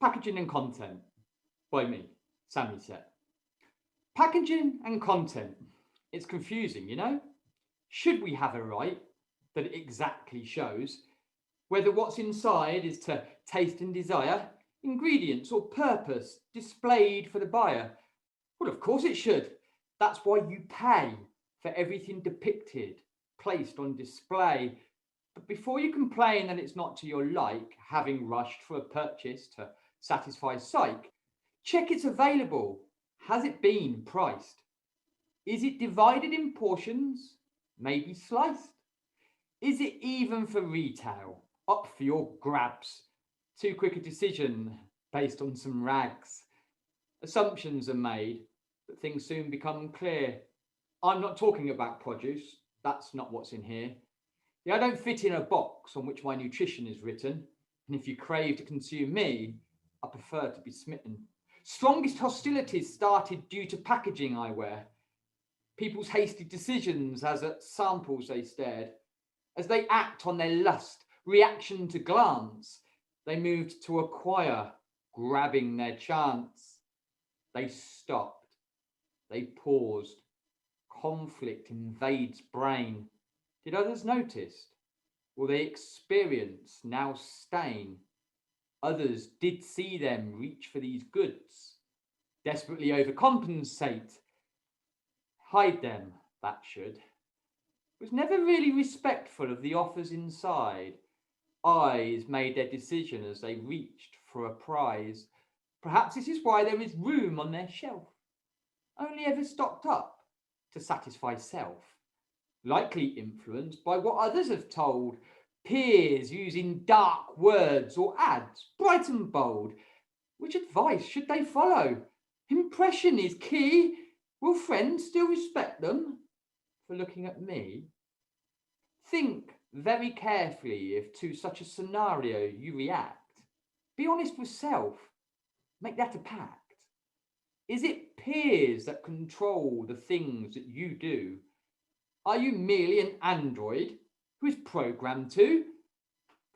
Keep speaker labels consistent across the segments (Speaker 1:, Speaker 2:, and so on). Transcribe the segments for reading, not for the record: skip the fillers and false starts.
Speaker 1: Packaging and content by me, Sami said. Packaging and content. It's confusing, you know? Should we have a right that it exactly shows whether what's inside is to taste and desire, ingredients or purpose displayed for the buyer? Well, of course it should. That's why you pay for everything depicted, placed on display. But before you complain that it's not to your like, having rushed for a purchase to satisfy psyche, check it's available. Has it been priced? Is it divided in portions? Maybe sliced? Is it even for retail? Up for your grabs? Too quick a decision based on some rags? Assumptions are made, but things soon become clear. I'm not talking about produce. That's not what's in here. Yeah, I don't fit in a box on which my nutrition is written. And if you crave to consume me, I prefer to be smitten. Strongest hostilities started due to packaging I wear. People's hasty decisions as at samples they stared. As they act on their lust, reaction to glance, they moved to acquire, grabbing their chance. They stopped. They paused. Conflict invades brain. Did others notice? Will they experience now stain? Others did see them reach for these goods, desperately overcompensate. Hide them, that should. Was never really respectful of the offers inside. Eyes made their decision as they reached for a prize. Perhaps this is why there is room on their shelf. Only ever stocked up to satisfy self. Likely influenced by what others have told. Peers using dark words or ads, bright and bold. Which advice should they follow? Impression is key. Will friends still respect them for looking at me? Think very carefully if to such a scenario you react. Be honest with self. Make that a pact. Is it peers that control the things that you do? Are you merely an android who is programmed to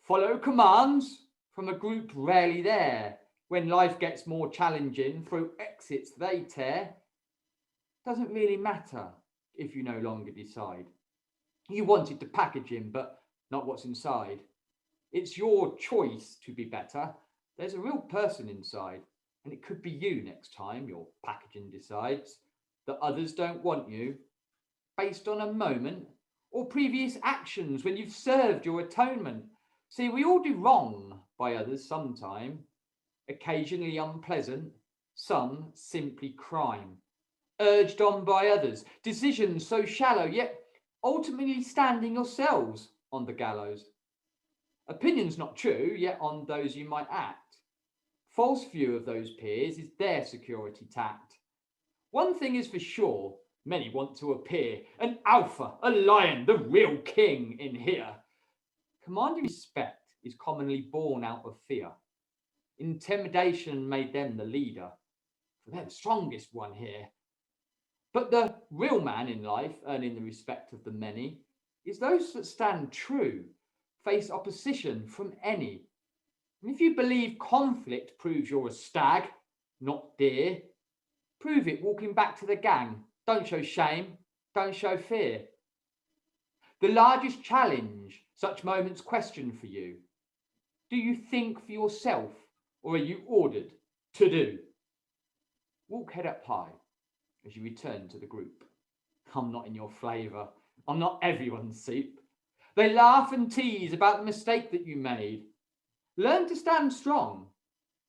Speaker 1: follow commands from a group rarely there? When life gets more challenging, through exits they tear. Doesn't really matter if you no longer decide. You wanted the packaging, but not what's inside. It's your choice to be better. There's a real person inside, and it could be you next time your packaging decides that others don't want you, based on a moment or previous actions when you've served your atonement. See, we all do wrong by others sometime, occasionally unpleasant, some simply crime. Urged on by others, decisions so shallow, yet ultimately standing yourselves on the gallows. Opinions not true, yet on those you might act. False view of those peers is their security tact. One thing is for sure, many want to appear an alpha, a lion, the real king in here. Commanding respect is commonly born out of fear. Intimidation made them the leader, for they're the strongest one here. But the real man in life, earning the respect of the many, is those that stand true, face opposition from any. And if you believe conflict proves you're a stag, not deer, prove it walking back to the gang. Don't show shame, don't show fear. The largest challenge such moments question for you. Do you think for yourself, or are you ordered to do? Walk head up high as you return to the group. I'm not in your flavour. I'm not everyone's soup. They laugh and tease about the mistake that you made. Learn to stand strong.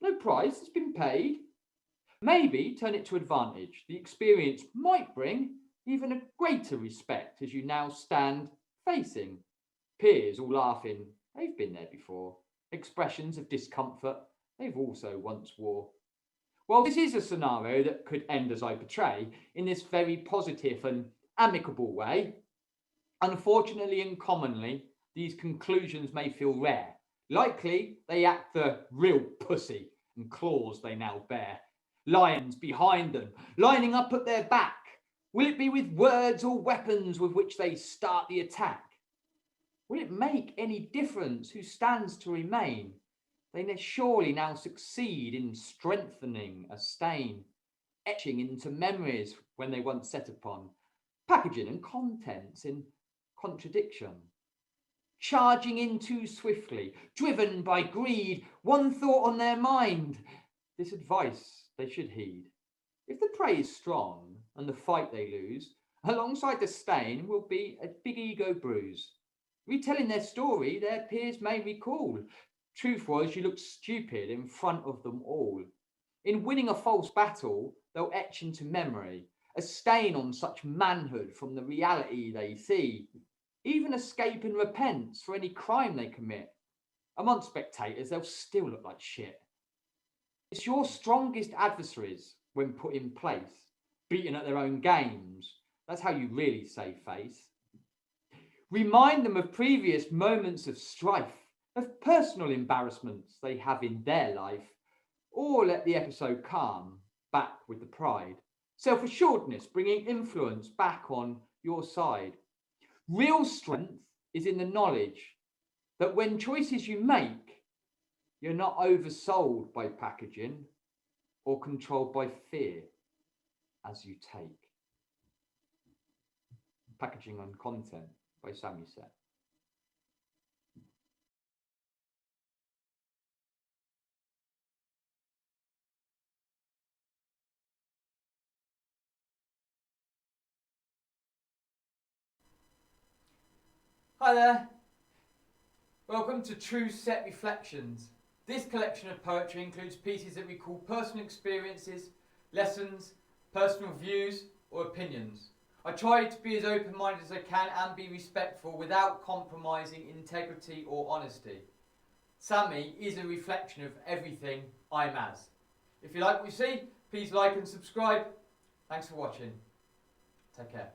Speaker 1: No price has been paid. Maybe turn it to advantage. The experience might bring even a greater respect as you now stand facing. Peers all laughing. They've been there before. Expressions of discomfort they've also once wore. Well, this is a scenario that could end as I portray in this very positive and amicable way. Unfortunately and commonly, these conclusions may feel rare. Likely, they act the real pussy and claws they now bear. Lions behind them, lining up at their back. Will it be with words or weapons with which they start the attack? Will it make any difference who stands to remain? They surely now succeed in strengthening a stain, etching into memories when they once set upon, packaging and contents in contradiction. Charging in too swiftly, driven by greed, one thought on their mind. This advice they should heed. If the prey is strong and the fight they lose, alongside the stain will be a big ego bruise. Retelling their story, their peers may recall. Truth was, you looked stupid in front of them all. In winning a false battle, they'll etch into memory a stain on such manhood from the reality they see. Even escape and repents for any crime they commit. Amongst spectators, they'll still look like shit. It's your strongest adversaries when put in place, beaten at their own games. That's how you really save face. Remind them of previous moments of strife, of personal embarrassments they have in their life, or let the episode calm back with the pride. Self-assuredness bringing influence back on your side. Real strength is in the knowledge that when choices you make, you're not oversold by packaging or controlled by fear as you take. Packaging and Content by Sami. Hi there. Welcome to True Set Reflections. This collection of poetry includes pieces that recall personal experiences, lessons, personal views or opinions. I try to be as open-minded as I can and be respectful without compromising integrity or honesty. Sami is a reflection of everything I'm as. If you like what you see, please like and subscribe. Thanks for watching. Take care.